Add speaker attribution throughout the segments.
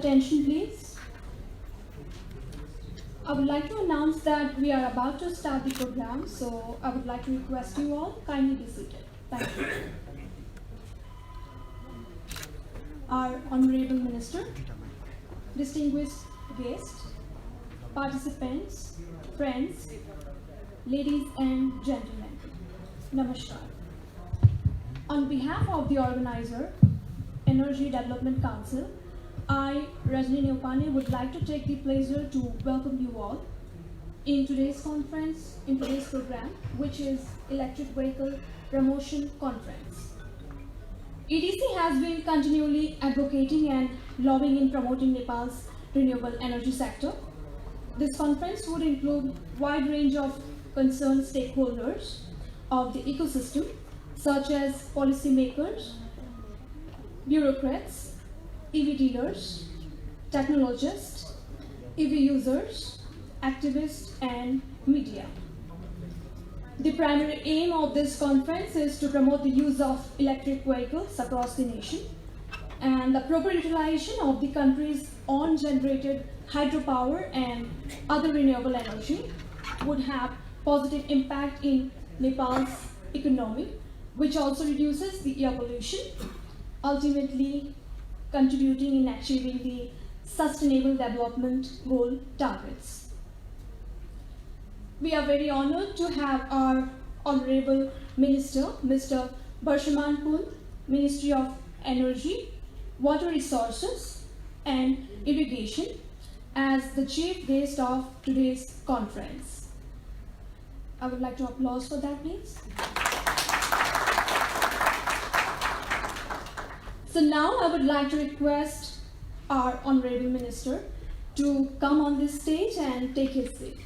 Speaker 1: attention, please. I would like to announce that we are about to start the program, so I would like to request you all kindly be seated. Thank you. Our Honorable Minister, distinguished guests, participants, friends, ladies and gentlemen, Namaskar. On behalf of the organizer, Energy Development Council, I, Rajni Neopane, would like to take the pleasure to welcome you all in today's conference, in today's program, which is Electric Vehicle Promotion Conference. EDC has been continually advocating and lobbying in promoting Nepal's renewable energy sector. This conference would include a wide range of concerned stakeholders of the ecosystem, such as policymakers, bureaucrats, EV dealers, technologists, EV users, activists, and media. The primary aim of this conference is to promote the use of electric vehicles across the nation and the proper utilization of the country's own generated hydropower and other renewable energy would have positive impact in Nepal's economy, which also reduces the air pollution, ultimately contributing in achieving the Sustainable Development Goal targets. We are very honored to have our Honorable Minister, Mr. Barshaman Pun, Ministry of Energy, Water Resources and Irrigation, as the chief guest of today's conference. I would like to applause for that, please. So now I would like to request our Honorable Minister to come on this stage and take his seat.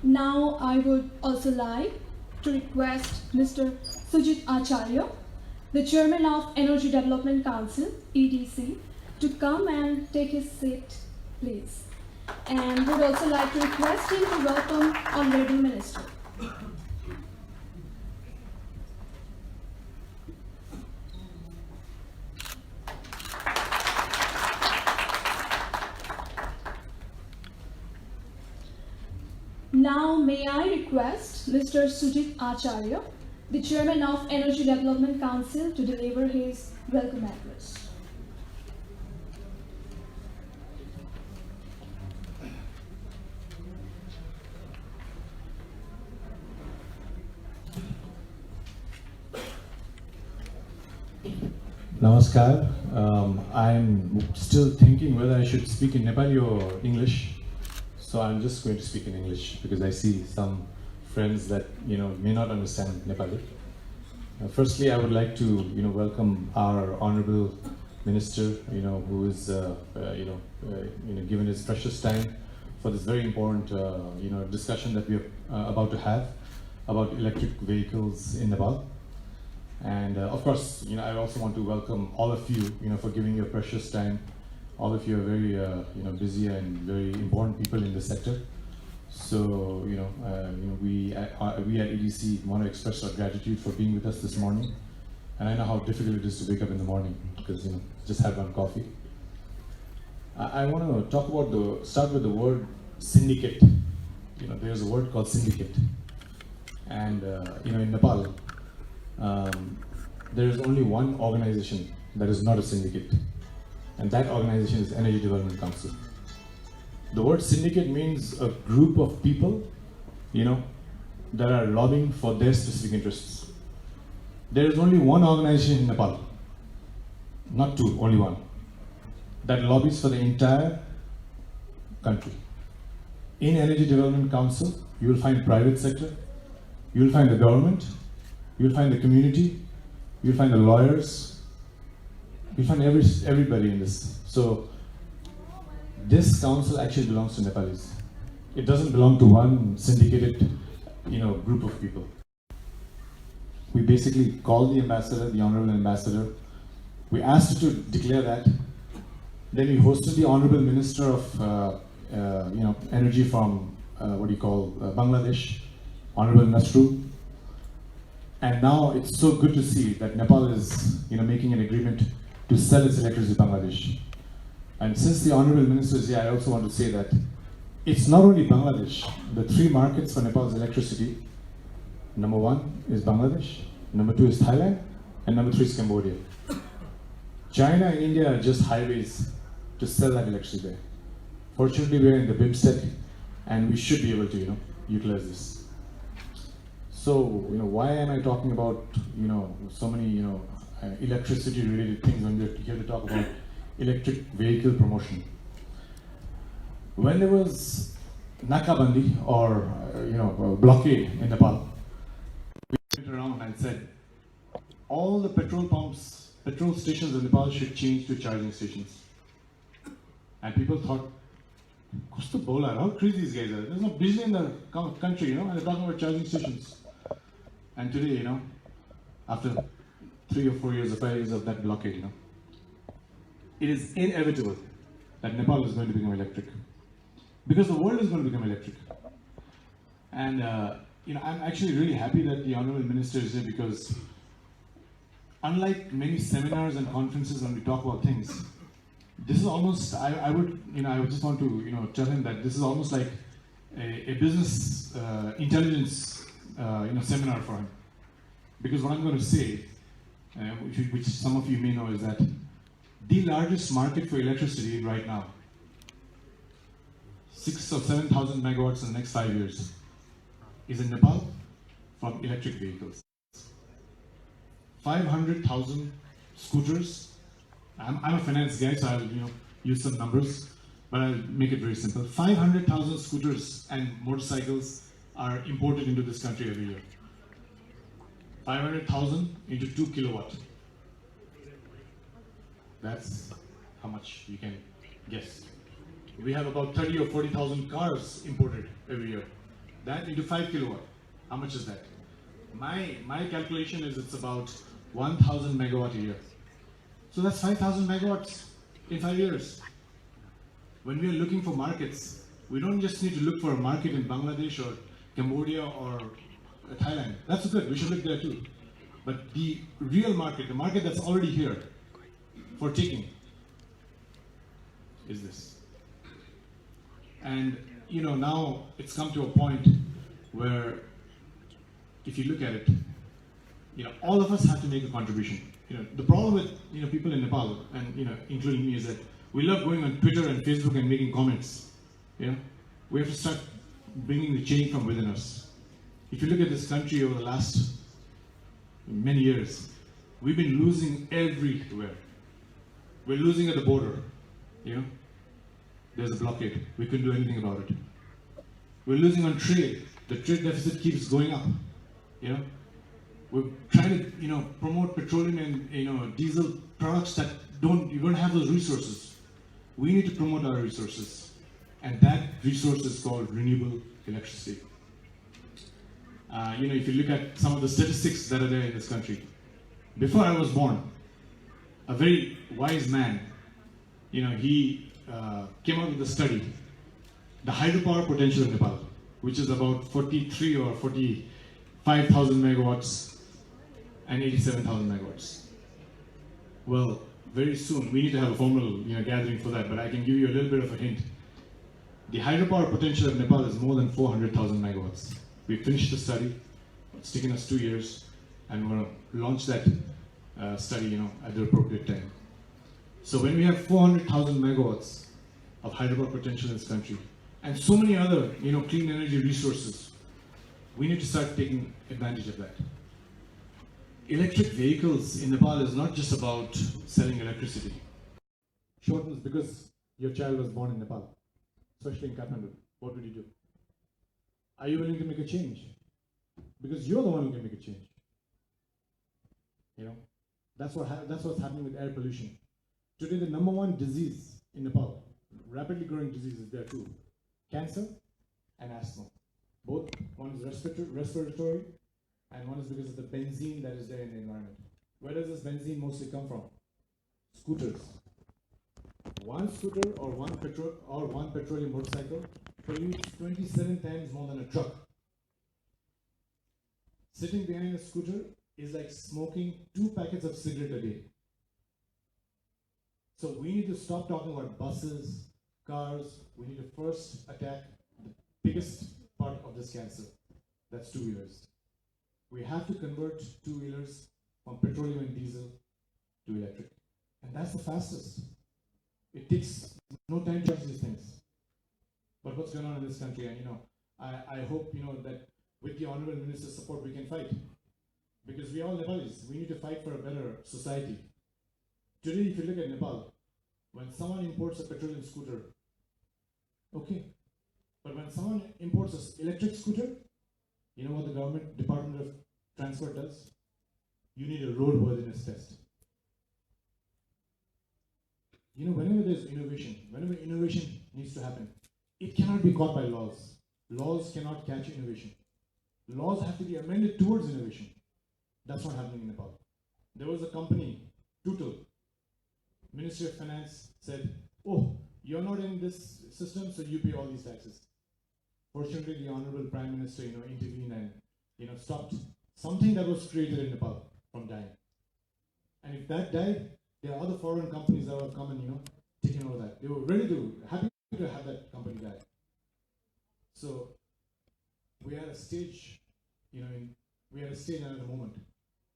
Speaker 1: Now I would also like to request Mr. Sujit Acharya, the Chairman of Energy Development Council, EDC, to come and take his seat, please. And would also like to request him to welcome Honorable Minister. Now may I request Mr. Sujit Acharya, the Chairman of Energy Development Council, to deliver his welcome address.
Speaker 2: Namaskar. I'm still thinking whether I should speak in Nepali or English. So I'm just going to speak in English because I see some friends that may not understand Nepali. Firstly, I would like to welcome our Honorable Minister, who is given his precious time for this very important discussion that we are about to have about electric vehicles in Nepal. And of course, I also want to welcome all of you, for giving your precious time. All of you are very, busy and very important people in the sector. So, we at EDC want to express our gratitude for being with us this morning. And I know how difficult it is to wake up in the morning because, just had one coffee. I want to start with the word syndicate. There's a word called syndicate. And, in Nepal, there is only one organization that is not a syndicate, and that organization is Energy Development Council. The word syndicate means a group of people, that are lobbying for their specific interests. There is only one organization in Nepal, not two, only one, that lobbies for the entire country. In Energy Development Council, you will find private sector, you will find the government, you'll find the community, you'll find the lawyers, you'll find everybody in this. So this council actually belongs to Nepalis. It doesn't belong to one syndicated, group of people. We basically called the ambassador, the honorable ambassador. We asked her to declare that. Then we hosted the honorable minister of, energy from Bangladesh, Honorable Nasru. And now it's so good to see that Nepal is making an agreement to sell its electricity to Bangladesh. And since the Honorable Minister is here, I also want to say that it's not only Bangladesh. The three markets for Nepal's electricity, number 1 is Bangladesh, number 2 is Thailand, and number 3 is Cambodia. China and India are just highways to sell that electricity there. Fortunately, we're in the BIMSTEC, and we should be able to utilize this. So, why am I talking about so many electricity related things when we're here to talk about electric vehicle promotion? When there was Nakabandi or blockade in Nepal, we went around and said all the petrol stations in Nepal should change to charging stations. And people thought, Kusto Bola, how crazy these guys are. There's no busy in the country, and they're talking about charging stations. And today, after 3 or 4 years or 5 years of that blockade, it is inevitable that Nepal is going to become electric. Because the world is going to become electric. And, I'm actually really happy that the Honorable Minister is here, because unlike many seminars and conferences when we talk about things, this is almost, I would just want to, tell him that this is almost like a business intelligence, seminar for him. Because what I'm going to say, which some of you may know, is that the largest market for electricity right now, 6,000 or 7,000 megawatts in the next 5 years, is in Nepal from electric vehicles. 500,000 scooters. I'm a finance guy, so I'll use some numbers, but I'll make it very simple. 500,000 scooters and motorcycles are imported into this country every year. 500,000 into 2 kilowatt. That's how much you can guess. We have about 30 or 40,000 cars imported every year. That into 5 kilowatt. How much is that? My calculation is it's about 1,000 megawatt a year. So that's 5,000 megawatts in 5 years. When we are looking for markets, we don't just need to look for a market in Bangladesh or Cambodia or Thailand. That's good, we should look there too. But the real market, the market that's already here for taking, is this. And now it's come to a point where, if you look at it, all of us have to make a contribution. The problem with people in Nepal, and including me, is that we love going on Twitter and Facebook and making comments. We have to start bringing the change from within us. If you look at this country over the last many years, we've been losing everywhere. We're losing at the border. There's a blockade. We couldn't do anything about it. We're losing on trade. The trade deficit keeps going up. We're trying to promote petroleum and diesel products that you don't have those resources. We need to promote our resources, and that resource is called renewable electricity. If you look at some of the statistics that are there in this country, before I was born, a very wise man, he came out with a study, the hydropower potential of Nepal, which is about 43 or 45,000 megawatts and 87,000 megawatts. Well, very soon we need to have a formal gathering for that, but I can give you a little bit of a hint. The hydropower potential of Nepal is more than 400,000 megawatts. We finished the study. It's taken us 2 years, and we're going to launch that study at the appropriate time. So when we have 400,000 megawatts of hydropower potential in this country, and so many other clean energy resources, we need to start taking advantage of that. Electric vehicles in Nepal is not just about selling electricity. Shortens because your child was born in Nepal, especially in Kathmandu. What would you do? Are you willing to make a change? Because you're the one who can make a change. That's what's happening with air pollution. Today, the number one disease in Nepal, rapidly growing disease, is there too: cancer and asthma. Both, one is respiratory, and one is because of the benzene that is there in the environment. Where does this benzene mostly come from? Scooters. One scooter or one petroleum motorcycle pollutes 27 times more than a truck. Sitting behind a scooter is like smoking 2 packets of cigarette a day. So we need to stop talking about buses, cars. We need to first attack the biggest part of this cancer. That's two-wheelers. We have to convert two-wheelers from petroleum and diesel to electric. And that's the fastest. It takes no time to change these things. But what's going on in this country? And I hope that with the Honorable Minister's support we can fight. Because we all Nepalis, we need to fight for a better society. Today, if you look at Nepal, when someone imports a petroleum scooter, okay. But when someone imports an electric scooter, you know what the government Department of Transport does? You need a roadworthiness test. Whenever there's innovation, whenever innovation needs to happen, it cannot be caught by laws. Laws cannot catch innovation. Laws have to be amended towards innovation. That's not happening in Nepal. There was a company, Tutul. Ministry of Finance said, oh, you're not in this system, so you pay all these taxes. Fortunately, the Honorable Prime Minister, intervened and, stopped something that was created in Nepal from dying. And if that died, there are other foreign companies that have come and, taken over that. They were happy to have that company die. So we are at a stage, we are at a stage and at a moment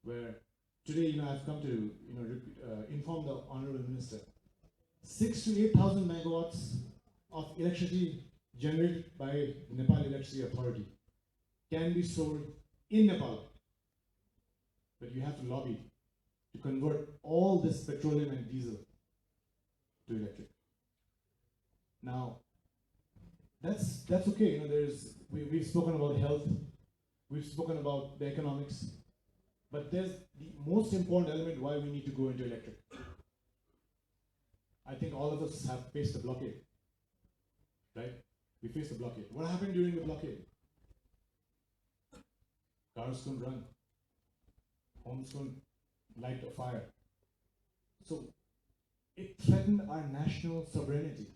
Speaker 2: where today, I've come to, inform the Honorable Minister, 6,000 to 8,000 megawatts of electricity generated by the Nepal Electricity Authority can be sold in Nepal. But you have to lobby to convert all this petroleum and diesel to electric. Now, that's okay. We've spoken about health, we've spoken about the economics, but there's the most important element why we need to go into electric. I think all of us have faced the blockade, right? We faced the blockade. What happened during the blockade? Cars couldn't run, homes couldn't light a fire. So it threatened our national sovereignty.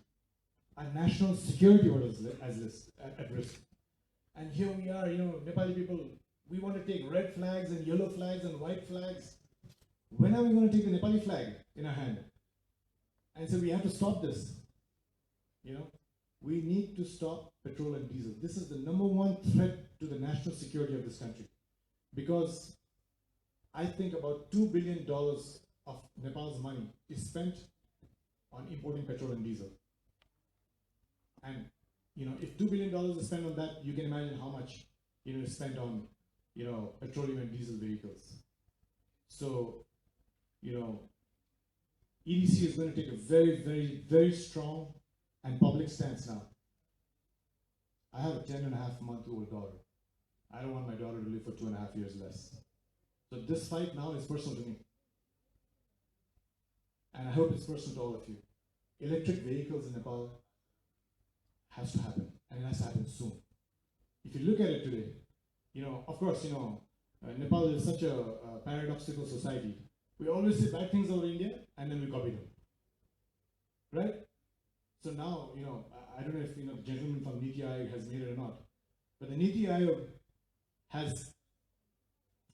Speaker 2: Our national security was at risk. And here we are, Nepali people, we want to take red flags and yellow flags and white flags. When are we going to take the Nepali flag in our hand? And so we have to stop this. We need to stop petrol and diesel. This is the number one threat to the national security of this country. Because I think about $2 billion of Nepal's money is spent on importing petrol and diesel. And if $2 billion is spent on that, you can imagine how much is spent on petroleum and diesel vehicles. So EDC is going to take a very, very, very strong and public stance now. I have a 10.5-month-old daughter. I don't want my daughter to live for 2.5 years less. So this fight now is personal to me. And I hope it's personal to all of you. Electric vehicles in Nepal has to happen, and it has to happen soon. If you look at it today, of course, Nepal is such a paradoxical society. We always say bad things over India, and then we copy them, right? So now, I don't know if the gentleman from Niti Aayog has made it or not, but the Niti Aayog has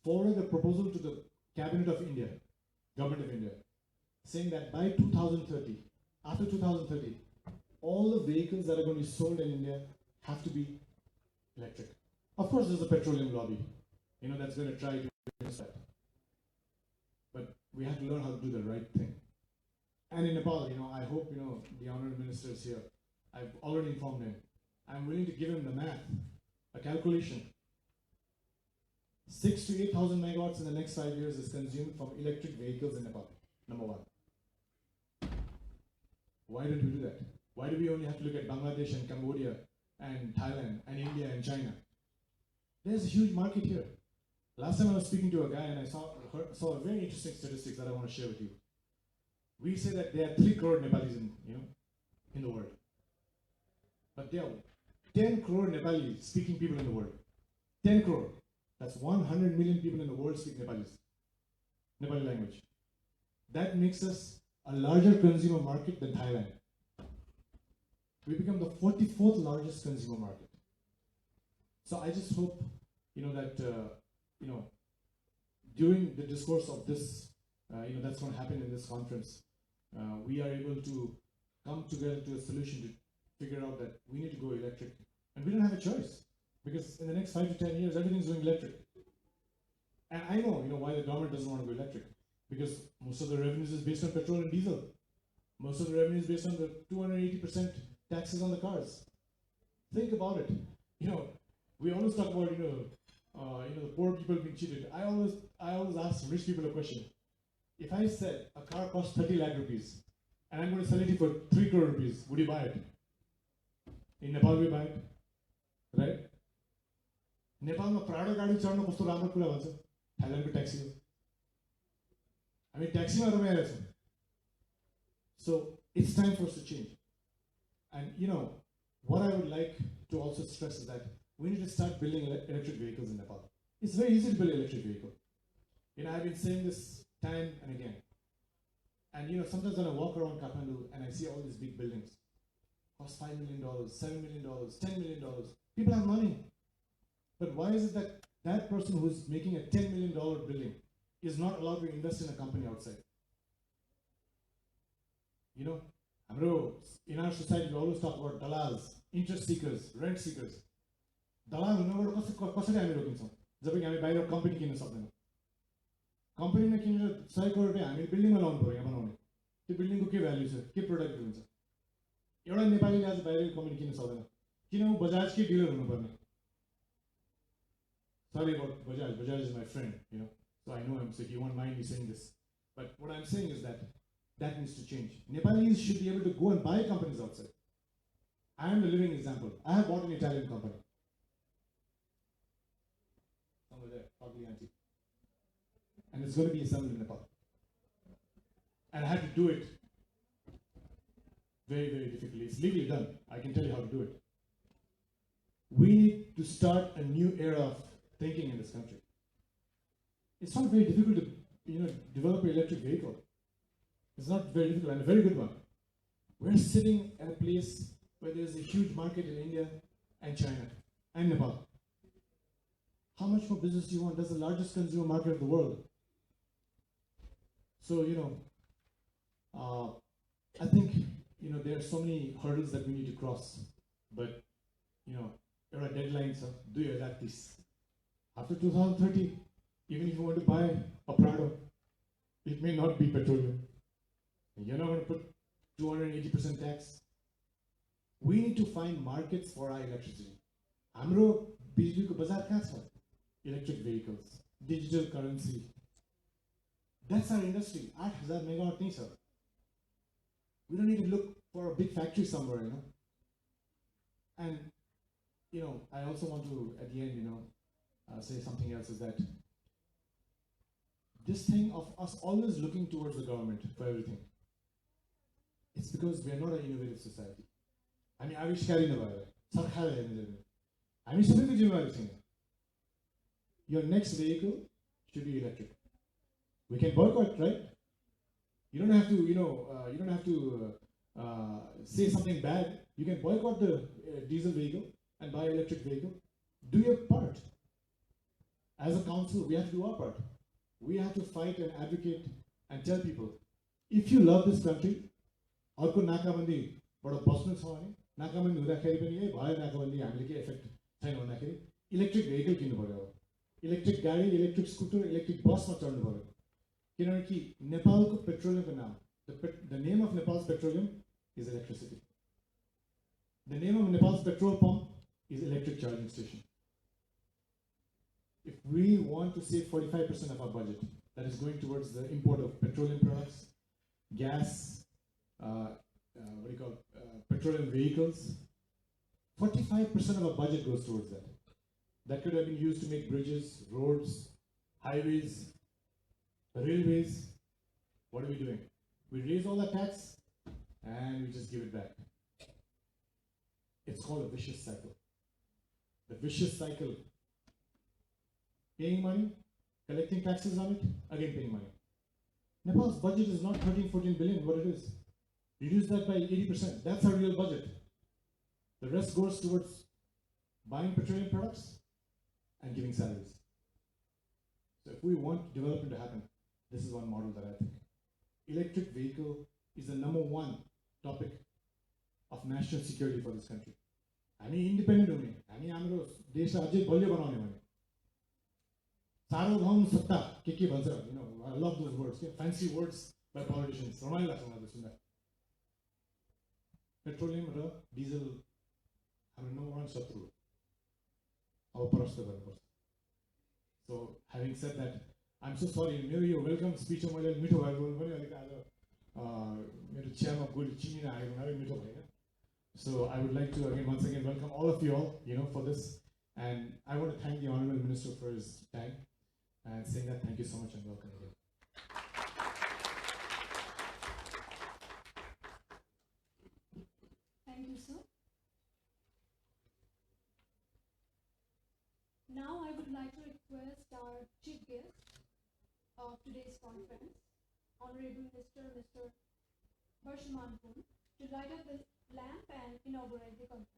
Speaker 2: forwarded a proposal to the Cabinet of India, Government of India, saying that by 2030, after 2030, all the vehicles that are going to be sold in India have to be electric. Of course, there's a petroleum lobby, that's going to try to do that. But we have to learn how to do the right thing. And in Nepal, I hope, the Honorable Minister is here. I've already informed him. I'm willing to give him the math, a calculation. 6,000 to 8,000 megawatts in the next 5 years is consumed from electric vehicles in Nepal, number one. Why don't we do that? Why do we only have to look at Bangladesh and Cambodia and Thailand and India and China? There's a huge market here. Last time I was speaking to a guy and I saw a very interesting statistics that I want to share with you. We say that there are 3 crore Nepalis in the world. But there are 10 crore Nepali speaking people in the world. 10 crore. That's 100 million people in the world speak Nepali language. That makes us a larger consumer market than Thailand. we become the 44th largest consumer market. So I just hope, that, during the discourse of this, that's going to happen in this conference, we are able to come together to a solution to figure out that we need to go electric. And we don't have a choice, because in the next 5 to 10 years, everything's going electric. And I know, why the government doesn't want to go electric, because most of the revenues is based on petrol and diesel. Most of the revenue is based on the 280% taxes on the cars. Think about it. We always talk about, the poor people being cheated. I always ask rich people a question. If I said a car costs 30 lakh rupees and I'm going to sell it for 3 crore rupees, would you buy it? In Nepal, we buy it, right? Nepal ma Prado gadi chadna kasto राम्रो कुरा भन्छ थाइल्यान्डको taxi हो हामी ट्याक्सीमा रमाइरहेको छौँ. So it's time for us to change. And what I would like to also stress is that we need to start building electric vehicles in Nepal. It's very easy to build an electric vehicle. I've been saying this time and again. And sometimes when I walk around Kathmandu and I see all these big buildings, cost $5 million, $7 million, $10 million. People have money. But why is it that that person who's making a $10 million building is not allowed to invest in a company outside? In our society, we always talk about dalals, interest seekers, rent seekers. Dalal हुनुबाट कसरी हामी रोकिन्छौँ जबकि हामी बाहिर company किन्न सक्दैनौँ. कम्पनीमा किनेर 100 करोड रुपियाँ हामीले बिल्डिङमा लाउनु पर्यो यहाँ बनाउने. त्यो बिल्डिङको के भ्याल्यु छ, के प्रोडक्ट हुन्छ? एउटा नेपालीले आज बाहिरको कम्पनी किन्न सक्दैन. किन उ बजाजकै डिलर हुनुपर्ने? Sorry about Bajaj. Bajaj is my friend, so I know him, so he won't mind me saying this. But what I'm saying is that needs to change. Nepalis should be able to go and buy companies outside. I am the living example. I have bought an Italian company. Somewhere there, probably antique. And it's going to be assembled in Nepal. And I had to do it very, very difficultly. It's legally done. I can tell you how to do it. We need to start a new era of thinking in this country. It's not very difficult to, develop an electric vehicle. It's not very difficult, and a very good one. We're sitting at a place where there's a huge market in India and China and Nepal. How much more business do you want? That's the largest consumer market of the world. So, I think, there are so many hurdles that we need to cross. But, there are deadlines of 2030. After 2030, even if you want to buy a Prado, it may not be petroleum. You're not going to put 280% tax. We need to find markets for our electricity. Hamro bijli ko bazar kahan cha? Electric vehicles, digital currency. That's our industry. 8,000 megawatt nahi sir. We don't need to look for a big factory somewhere, And, I also want to, at the end, say something else is that this thing of us always looking towards the government for everything, it's because we are not an innovative society. I mean, avishkari nabhayera sarkar हेर्ने जरुरी. हामी सबैको जिम्मेवारी छैन. Your next vehicle should be electric. We can boycott, right? You don't have to, say something bad. You can boycott the diesel vehicle and buy electric vehicle. Do your part. As a council, we have to do our part. We have to fight and advocate and tell people, if you love this country, अर्को नाकाबन्दीबाट बस्नु छ भने नाकाबन्दी हुँदाखेरि पनि भयो नाकाबन्दी हामीले के effect छैन भन्दाखेरि इलेक्ट्रिक भेहिकल किन्नु पर्यो. इलेक्ट्रिक गाडी, इलेक्ट्रिक स्कुटर, इलेक्ट्रिक बसमा चढ्नु पर्यो. किनकि नेपालको पेट्रोलियमको नाम, the name of Nepal's petroleum is electricity. The name of Nepal's petrol pump is electric charging station. If we want to save 45% of our budget that is going towards the import of petroleum products, gas, petroleum vehicles, 45% of our budget goes towards that. That could have been used to make bridges, roads, highways, railways. What are we doing? We raise all the tax and we just give it back. It's called a vicious cycle. The vicious cycle. Paying money, collecting taxes on it, again paying money. Nepal's budget is not 13-14 billion, what it is. Reduce that by 80%. That's our real budget. The rest goes towards buying petroleum products and giving salaries. So if we want development to happen, this is one model that I think. Electric vehicle is the #1 topic of national security for this country. हामी independent हुने, हामी हाम्रो देशलाई अझै बलियो बनाउने भने सार्वभौम सत्ता के भन्छ, I love those words, fancy words by politicians. रमाइलो लाग्छ मलाई सुन्दा. पेट्रोलियम र डिजल हाम्रो #1 शत्रु हो. अब परास्त गर्नुपर्छ. So having said that, I'm so sorry, मेरो यो वेलकम स्पिच मैले मिठो भएको बोल्नु पनि अलिक आज मेरो चियामा गोली चिनी आएको हुनाले मिठो भएन. So I would like to once again welcome all of you all, for this, and I want to thank the Honourable Minister for his time and saying that thank you so much and welcome again.
Speaker 1: Thank you, sir. Now I would like to request our chief guest of today's conference, Honourable Minister Mr. Barshaman Pun, to light up the lamp and inaugurate the conference.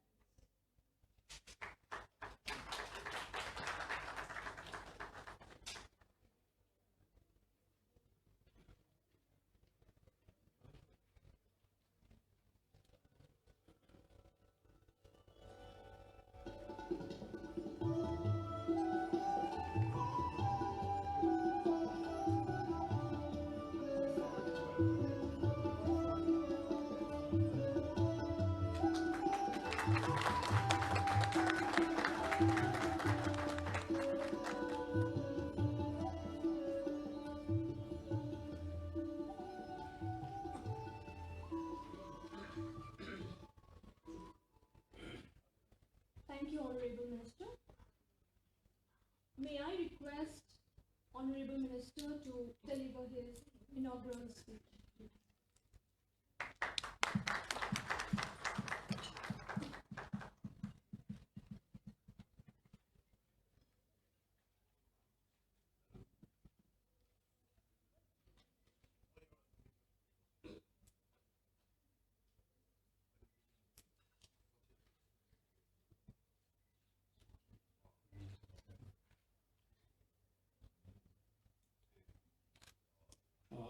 Speaker 1: Thank you, Honourable Minister. May I request Honourable Minister to deliver his inaugural speech.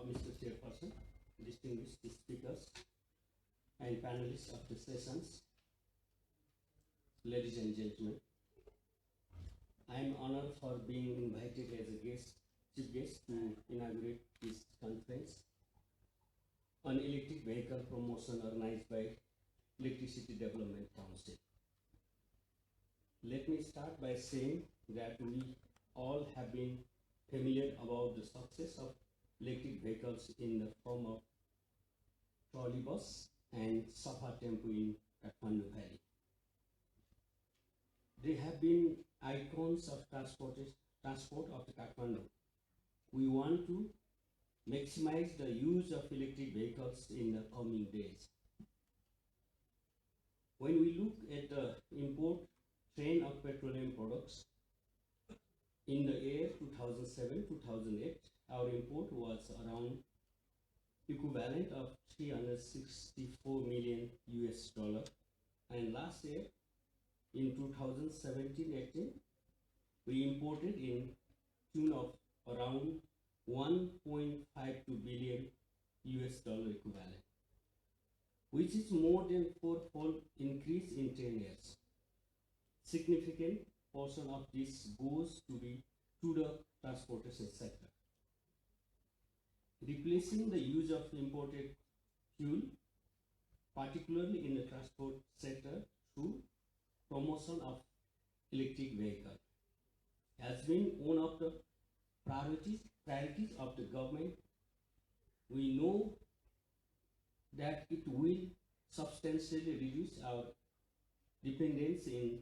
Speaker 3: Mr. Chairperson, distinguished speakers and panelists of the sessions, ladies and gentlemen, I am honored for being invited as a chief guest to inaugurate this conference on electric vehicle promotion organized by Electricity Development Council. Let me start by saying that we all have been familiar about the success of electric vehicles in the form of trolley bus and Safa tempo in Kathmandu Valley. They have been icons of transport of the Kathmandu. We want to maximize the use of electric vehicles in the coming days. When we look at the import trend of petroleum products, in the year 2007-2008, our import was around equivalent of $364 million US, and last year, in 2017-18, we imported in tune of around $1.52 billion US equivalent, which is more than fourfold increase in 10 years. Significant portion of this goes to the transportation sector. Replacing the use of imported fuel, particularly in the transport sector through promotion of electric vehicle, has been one of the priorities of the government. We know that it will substantially reduce our dependence in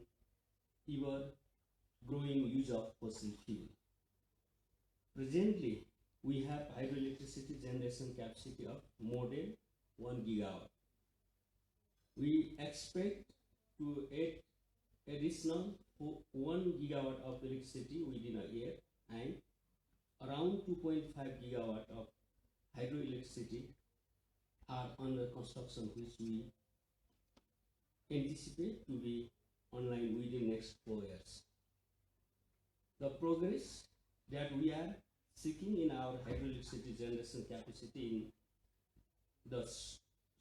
Speaker 3: ever growing use of fossil fuel. Presently, we have hydroelectricity generation capacity of more than 1 gigawatt. We expect to add additional 1 gigawatt of electricity within a year, and around 2.5 gigawatt of hydroelectricity are under construction, which we anticipate to be online within next 4 years. The progress that we are seeking in our hydroelectricity generation capacity in the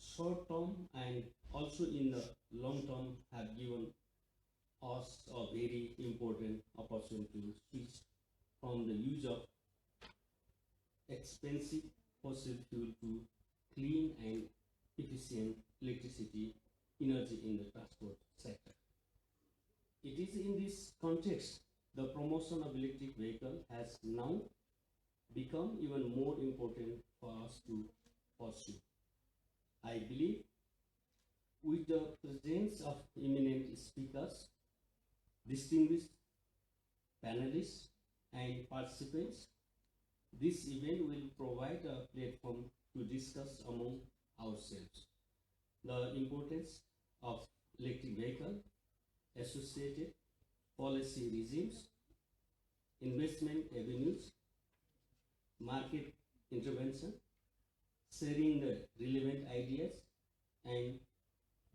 Speaker 3: short term and also in the long term have given us a very important opportunity to switch from the use of expensive fossil fuel to clean and efficient electricity energy in the transport sector. It is in this context the promotion of electric vehicle has now become even more important for us to pursue. I believe with the presence of eminent speakers, distinguished panelists and participants, this event will provide a platform to discuss among ourselves the importance of electric vehicle, associated policy regimes, investment avenues, market intervention, sharing the relevant ideas and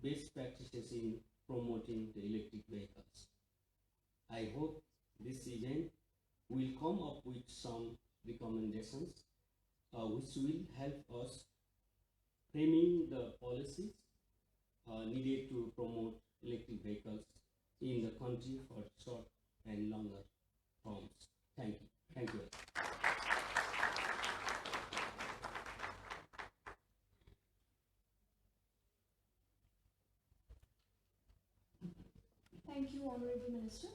Speaker 3: best practices in promoting the electric vehicles. I hope this event will come up with some recommendations which will help us framing the policies needed to promote electric vehicles in the country for short and longer terms. Thank you. Thank you.
Speaker 1: Thank you, Honorable Minister.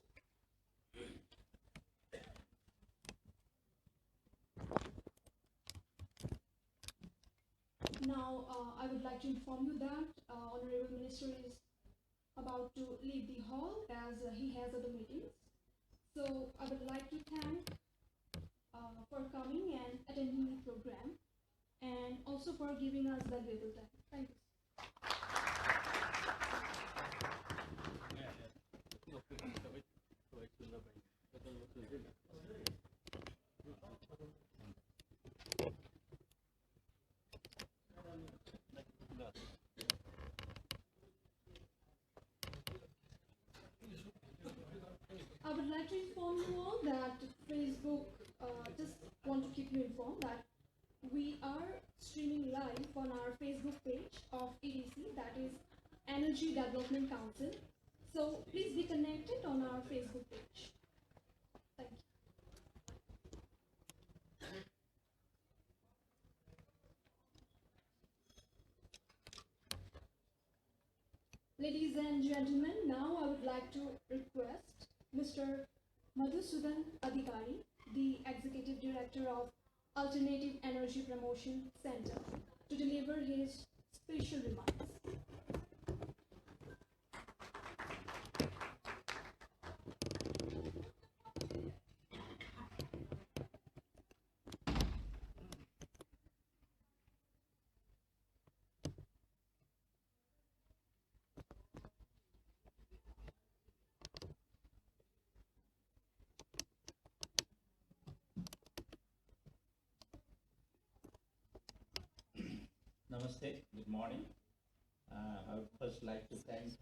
Speaker 1: Now, I would like to inform you that Honorable Minister is about to leave the hall as he has other meetings. So, I would like to thank for coming and attending the program and also for giving us valuable time. Thank you. I would like to inform you all that Facebook, just want to keep you informed that we are streaming live on our Facebook page of EDC, that is Energy Development Council. So please be connected on our Facebook page. Thank you. Ladies and gentlemen, now I would like to request Mr. Madhusudan Adhikari, the Executive Director of Alternative Energy Promotion Center, to deliver his special remarks.
Speaker 4: Namaste, good morning. I would first like to thank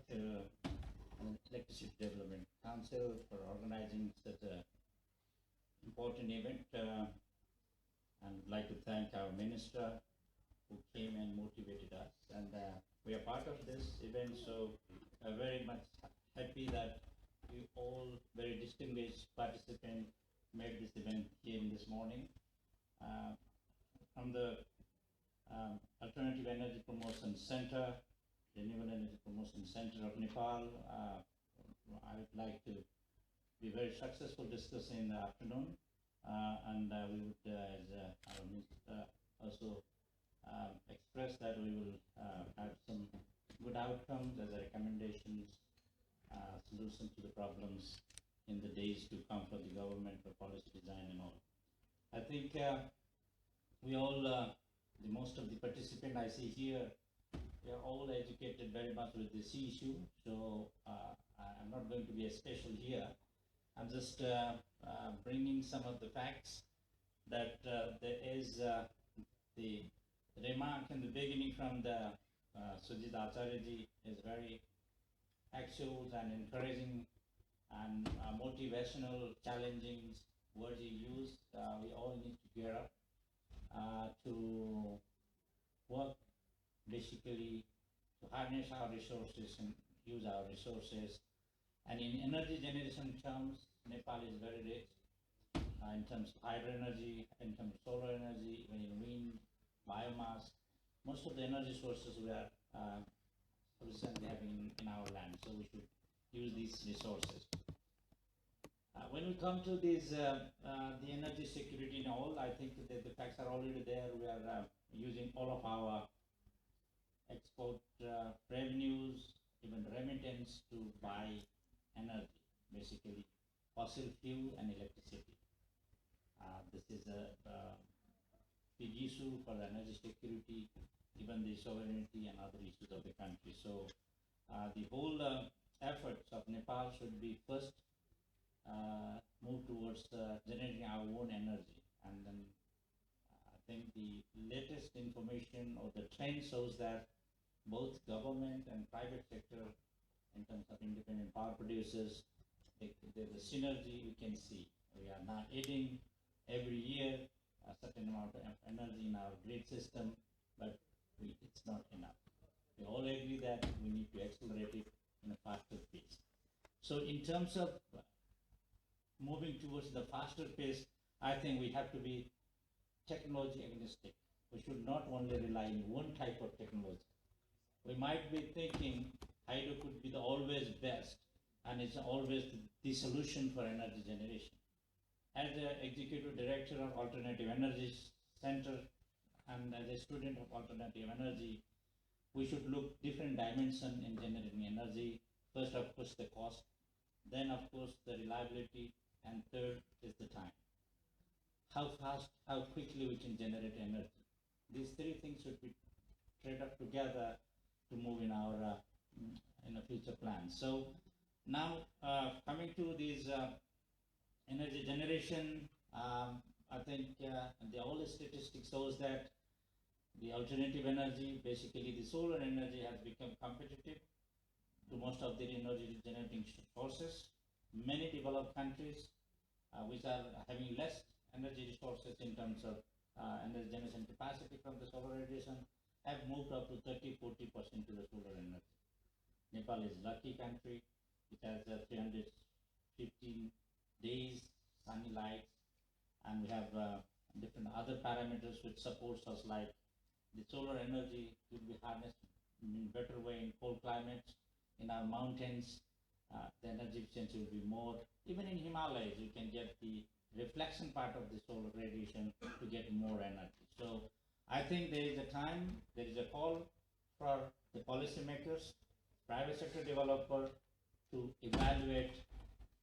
Speaker 4: Electricity Development Council for organizing such an important event, and would like to thank our minister who came and motivated us, and we are part of this event, so I'm very much happy that you all very distinguished participants made this event came this morning. From the Alternative Energy Promotion Center, Renewable Energy Promotion Center of Nepal, I would like to be very successful discussing in the afternoon, and we would, as our minister, also express that we will have some good outcomes as a recommendations, solution to the problems in the days to come for the government for policy design and all. I think we all the most of the participants I see here, we are all educated very much with this issue, so I'm not going to be a special here. I'm just bringing some of the facts that there is the remark in the beginning from the Sujit Acharya ji is very actuals and encouraging and motivational, challenging words you use. We all need to gear up to work basically to harness our resources and use our resources. And in energy generation terms, Nepal is very rich in terms of hydro energy, in terms of solar energy, even in wind, biomass. Most of the energy sources we are sufficiently having in our land, so we should use these resources. When we come to this, the energy security and all, I think that the facts are already there. We are using all of our export revenues, even remittance to buy energy, basically fossil fuel and electricity. This is a big issue for the energy security, even the sovereignty and other issues of the country. So the whole efforts of Nepal should be first move towards generating our own energy, and then I think the latest information or the trend shows that both government and private sector, in terms of independent power producers, the synergy we can see. We are now adding every year a certain amount of energy in our grid system, but it's not enough. We all agree that we need to accelerate it in a faster pace. So in terms of moving towards the faster pace, I think we have to be technology agnostic. We should not only rely on one type of technology. We might be thinking hydro could be the always best, and it's always the solution for energy generation. As the Executive Director of Alternative Energy Center and as a student of alternative energy, we should look different dimensions in generating energy. First, of course, the cost, then, of course, the reliability, and third is the time. How fast, how quickly we can generate energy. These three things should be traded up together to move in our in a future plan. So now coming to these energy generation, I think the old statistics shows that the alternative energy, basically the solar energy, has become competitive to most of the energy generating sources. Many developed countries which are having less energy resources in terms of energy generation capacity from the solar radiation have moved up to 30-40% to the solar energy. Nepal is a lucky country. It has 315 days sunny lights, and we have different other parameters which supports us, like the solar energy will be harnessed in a better way in cold climates. In our mountains, the energy efficiency will be more. Even in Himalayas, you can get the reflection part of the solar radiation to get more energy. So I think there is a time, there is a call for the policymakers, private sector developer to evaluate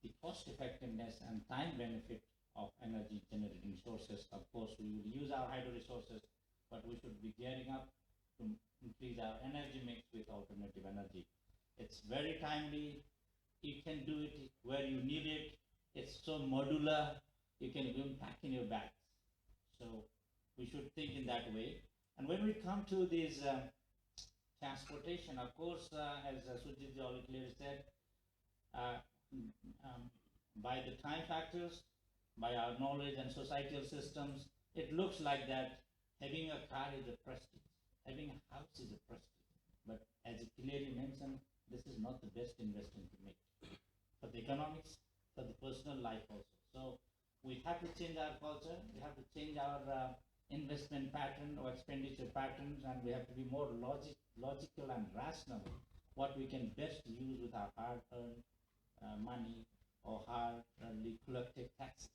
Speaker 4: the cost effectiveness and time benefit of energy generating sources. Of course, we will use our hydro resources, but we should be gearing up to increase our energy mix with alternative energy. It's very timely. You can do it where you need it. It's so modular. You can even pack in your bags. So we should think in that way. And when we come to this transportation, of course, as Sujit already clearly said, by the time factors, by our knowledge and societal systems, it looks like that having a car is a prestige, having a house is a prestige. But as it clearly mentioned, this is not the best investment to make for the economics, for the personal life also. So we have to change our culture, we have to change our investment pattern or expenditure patterns, and we have to be more logical and rational what we can best use with our hard-earned money or hard-earned collective taxes.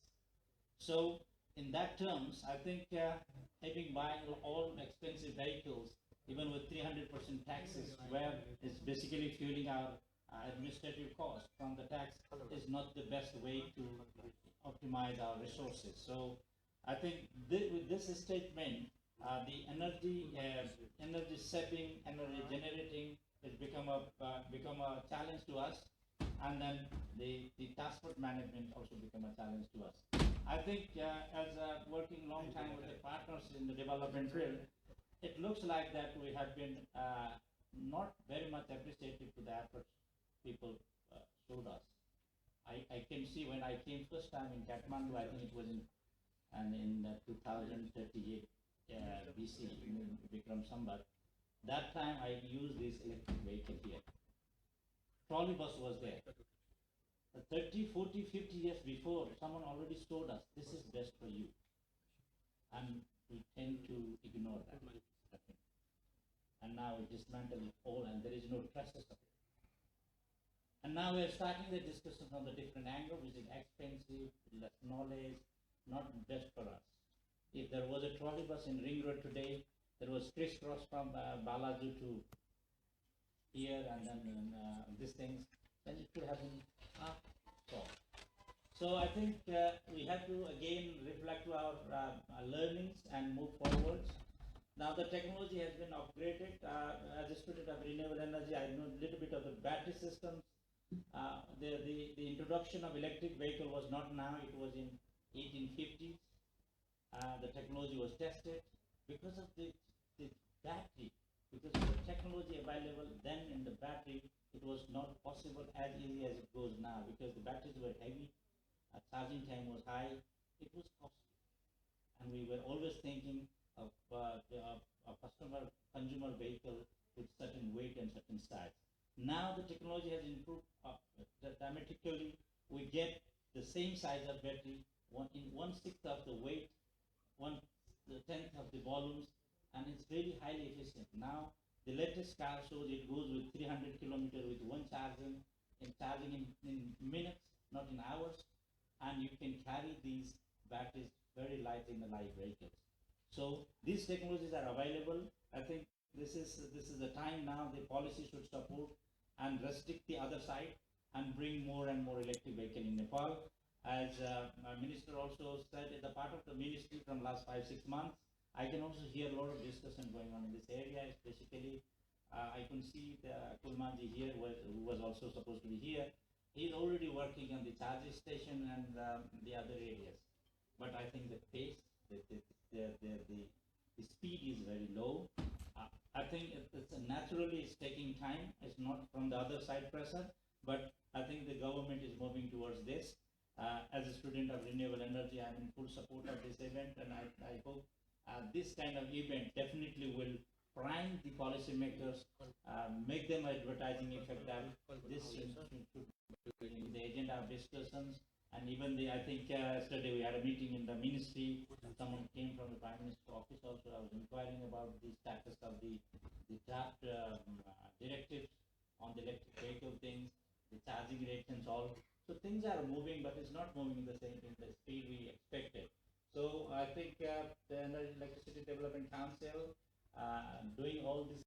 Speaker 4: So in that terms, I think having buying all expensive vehicles, even with 300% taxes, where it's basically fueling our administrative cost from the tax, is not the best way to optimize our resources. So I think with this statement, the energy saving, energy generating has become a challenge to us, and then the transport management also become a challenge to us. I think as working long time with the partners in the development field, it looks like that we have been not very much appreciative to the efforts people showed us. I can see when I came first time in Kathmandu, I think it was in 2038 BC, in Vikram Sambat. That time I used this electric vehicle here. Trolley bus was there. 30, 40, 50 years before, someone already showed us, this is best for you. And we tend to ignore that. And now we dismantle it all and there is no traces of it. And now we are starting the discussion from the different angle, which is expensive, less knowledge, not best for us. If there was a trolley bus in Ring Road today, there was crisscross from Balaju to here and then these things, then it could have been solved. So I think we have to again reflect to our learnings and move forwards. Now the technology has been upgraded. As a student of renewable energy, I know a little bit of the battery systems. The introduction of electric vehicle was not now, it was in 1850s. The technology was tested because of the battery, because of the technology available then in the battery, it was not possible as easy as it goes now because the batteries were heavy, charging time was high, it was costly. And we were always thinking of a consumer vehicle with certain weight and certain size. Now the technology has improved dramatically. We get the same size of battery, in 1/6 of the weight, 1/10 of the volumes, and it's really highly efficient. Now the latest car shows it goes with 300 kilometers with one charging in minutes, not in hours, and you can carry these batteries very light in the light vehicles. So these technologies are available. I think this is the time now the policy should support and restrict the other side and bring more and more electric vehicle in Nepal. As my minister also said, as a part of the ministry from last 5-6 months, I can also hear a lot of discussion going on in this area. Especially, I can see the Kulmanji here, who was also supposed to be here. He's already working on the charging station and the other areas. But I think the pace, the speed is very low. I think it's naturally it's taking time. It's not from the other side pressure, but I think the government is moving towards this. As a student of renewable energy, I'm in full support of this event, and I hope this kind of event definitely will prime the policymakers, make them advertising effective. This should be in the agenda of discussions. And even I think yesterday we had a meeting in the ministry. Someone came from the Prime Minister's office also. I was inquiring about the status of the draft directives on the electric vehicle things, the charging rates and all. So things are moving, but it's not moving in the speed we expected. So I think the Electricity Development Council doing all these